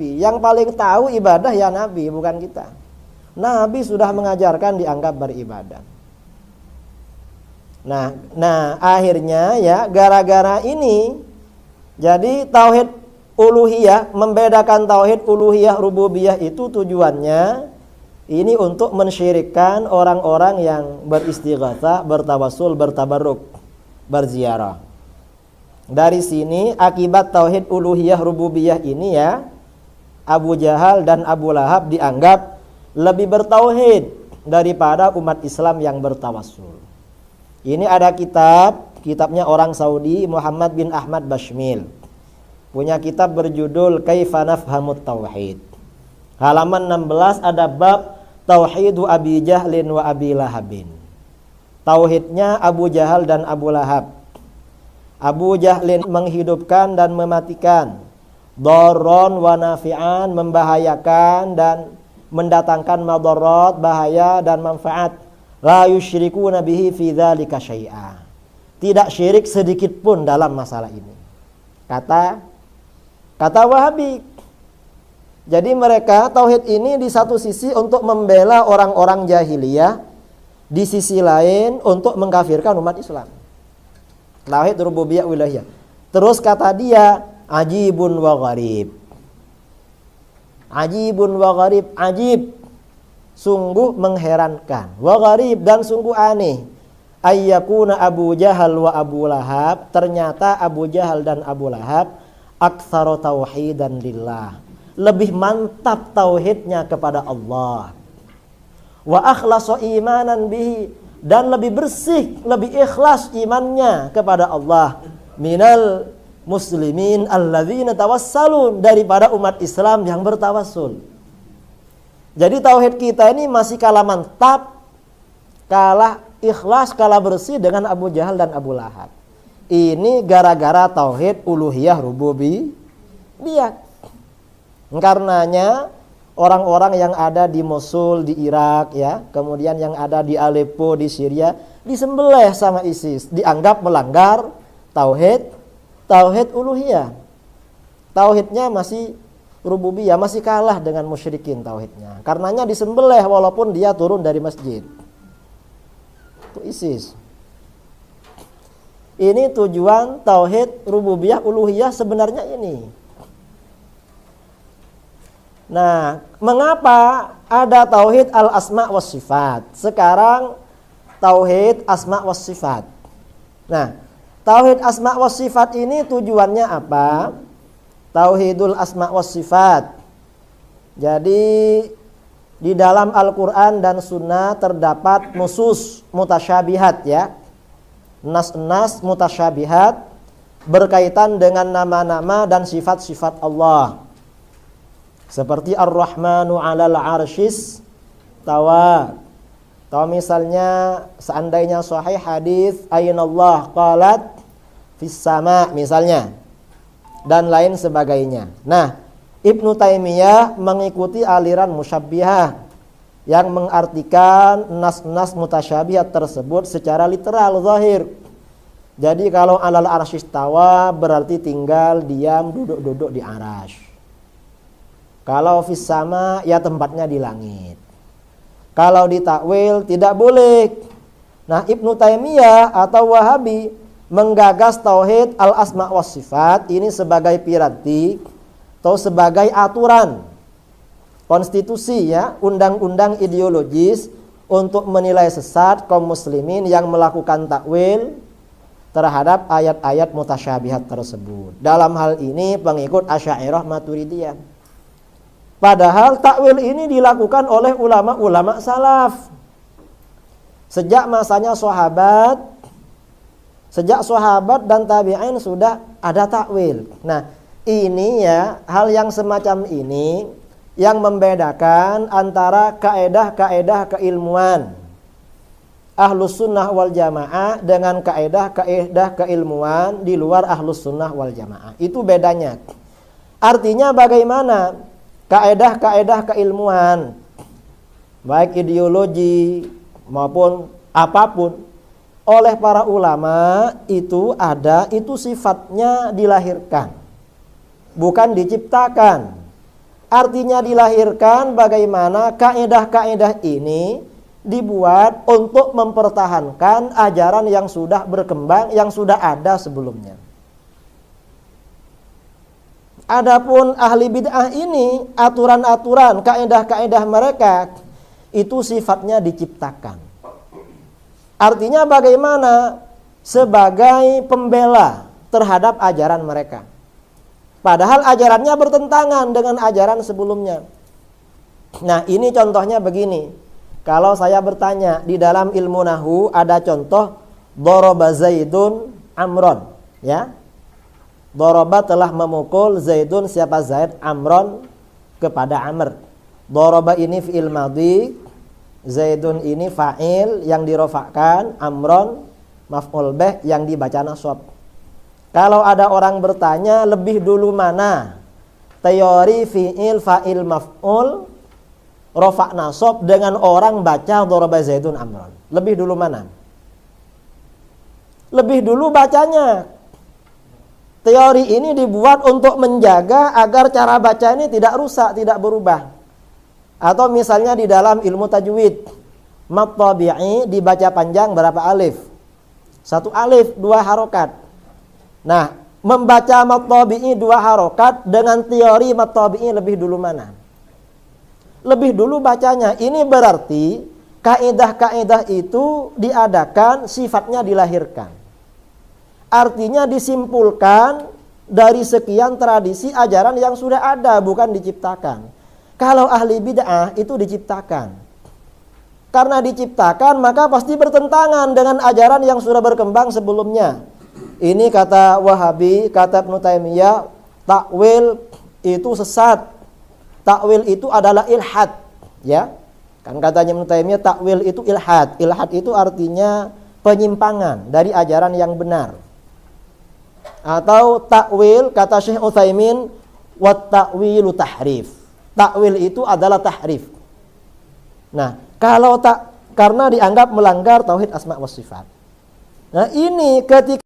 Yang paling tahu ibadah ya Nabi, bukan kita. Nabi sudah mengajarkan dianggap beribadah. Nah, akhirnya ya gara-gara ini jadi tauhid uluhiyah, membedakan tauhid uluhiyah rububiyah itu tujuannya ini untuk mensyirikkan orang-orang yang beristighatsah, bertawassul, bertabarruk, berziarah. Dari sini akibat tauhid uluhiyah rububiyah ini ya, Abu Jahal dan Abu Lahab dianggap lebih bertauhid daripada umat Islam yang bertawassul. Ini ada kitabnya orang Saudi, Muhammad bin Ahmad Bashmil. Punya kitab berjudul Kaifa Nafhamut Tauhid. Halaman 16 ada bab Tauhidu Abi Jahlin wa Abi Lahabin. Tauhidnya Abu Jahal dan Abu Lahab. Abu Jahlin menghidupkan dan mematikan, darron wa nafi'an, membahayakan dan mendatangkan madarat, bahaya dan manfaat. La yusyrikuna bihi fi dzalika syai'a. Tidak syirik sedikit pun dalam masalah ini. Kata Wahabi. Jadi mereka tauhid ini di satu sisi untuk membela orang-orang jahiliyah, di sisi lain untuk mengkafirkan umat Islam. Tauhid rububiyah ilahiyah. Terus kata dia, ajibun wa gharib. Ajibun wa gharib, ajib, sungguh mengherankan, wa gharib, dan sungguh aneh. Ayyakuna Abu Jahal wa Abu Lahab, ternyata Abu Jahal dan Abu Lahab aktsaru tauhidan lillah, lebih mantap tauhidnya kepada Allah. Wa akhlasu imanan bihi, dan lebih bersih, lebih ikhlas imannya kepada Allah. Minal muslimin alladzina tawassalun, daripada umat Islam yang bertawassul. Jadi tauhid kita ini masih kalah mantap, kalah ikhlas, kalah bersih dengan Abu Jahal dan Abu Lahab. Ini gara-gara tauhid uluhiyah rububiyah. Karenanya orang-orang yang ada di Mosul di Irak ya, kemudian yang ada di Aleppo di Syria disembelih sama ISIS, dianggap melanggar tauhid uluhiyah. Tauhidnya masih rububiyah, masih kalah dengan musyrikin tauhidnya. Karenanya disembelih walaupun dia turun dari masjid. Itu ISIS. Ini tujuan tauhid rububiyah uluhiyah sebenarnya ini. Nah, mengapa ada tauhid al-asma was sifat? Sekarang tauhid asma was sifat. Nah, tauhid asma was sifat ini tujuannya apa? Tauhidul asma was sifat. Jadi di dalam Al-Qur'an dan Sunnah terdapat nusus mutasyabihat ya. Nas-nas mutasyabihat berkaitan dengan nama-nama dan sifat-sifat Allah. Seperti Ar-Rahmanu 'alal 'arsyis tawa. Atau misalnya seandainya sahih hadis aynallah qalat fis sama misalnya, dan lain sebagainya. Nah, Ibnu Taimiyah mengikuti aliran musyabbihah yang mengartikan nas-nas mutasyabihat tersebut secara literal zahir. Jadi kalau 'alal 'arsyis tawa berarti tinggal, diam, duduk-duduk di arasy. Kalau fis sama ya tempatnya di langit. Kalau ditakwil tidak boleh. Nah, Ibnu Taimiyah atau Wahabi menggagas tauhid al-asma was sifat ini sebagai piranti atau sebagai aturan konstitusi ya, undang-undang ideologis untuk menilai sesat kaum muslimin yang melakukan takwil terhadap ayat-ayat mutasyabihat tersebut. Dalam hal ini pengikut Asy'ariyah Maturidiyah. Padahal takwil ini dilakukan oleh ulama-ulama salaf. Sejak masanya sahabat dan tabi'in sudah ada takwil. Nah, ini ya, hal yang semacam ini yang membedakan antara kaedah-kaedah keilmuan Ahlus Sunnah wal Jamaah dengan kaedah-kaedah keilmuan di luar Ahlus Sunnah wal Jamaah. Itu bedanya. Artinya bagaimana kaedah-kaedah keilmuan, baik ideologi maupun apapun, oleh para ulama itu sifatnya dilahirkan, bukan diciptakan. Artinya dilahirkan bagaimana kaedah-kaedah ini dibuat untuk mempertahankan ajaran yang sudah berkembang, yang sudah ada sebelumnya. Adapun ahli bid'ah ini, aturan-aturan, kaedah-kaedah mereka itu sifatnya diciptakan. Artinya bagaimana? Sebagai pembela terhadap ajaran mereka. Padahal ajarannya bertentangan dengan ajaran sebelumnya. Nah, ini contohnya begini. Kalau saya bertanya, di dalam ilmu nahwu ada contoh daraba Zaidun Amron, ya. Daraba telah memukul Zaidun, siapa Zaid? Amron kepada Amr. Daraba ini fi'il madhi, Zaidun ini fa'il yang dirofakkan, Amron maf'ul bih yang dibaca nasab. Kalau ada orang bertanya lebih dulu mana teori fi'il fa'il maf'ul rofa' nasab dengan orang baca daraba Zaidun Amron, lebih dulu mana? Lebih dulu bacanya. Teori ini dibuat untuk menjaga agar cara baca ini tidak rusak, tidak berubah. Atau misalnya di dalam ilmu tajwid, mat tabi'i dibaca panjang berapa alif? 1 alif, 2 harokat. Nah, membaca mat tabi'i 2 harokat dengan teori mat tabi'i lebih dulu mana? Lebih dulu bacanya. Ini berarti kaedah-kaedah itu diadakan, sifatnya dilahirkan. Artinya disimpulkan dari sekian tradisi ajaran yang sudah ada, bukan diciptakan. Kalau ahli bid'ah itu diciptakan. Karena diciptakan maka pasti bertentangan dengan ajaran yang sudah berkembang sebelumnya. Ini kata Wahabi, kata Ibnu Taimiyah, takwil itu sesat. Takwil itu adalah ilhad, ya. Kan katanya Ibnu Taimiyah takwil itu ilhad. Ilhad itu artinya penyimpangan dari ajaran yang benar. Atau takwil kata Syekh Utsaimin, wat takwilu tahrif. Takwil itu adalah tahrif. Nah, kalau karena dianggap melanggar tauhid asma wa sifat. Nah, ini ketika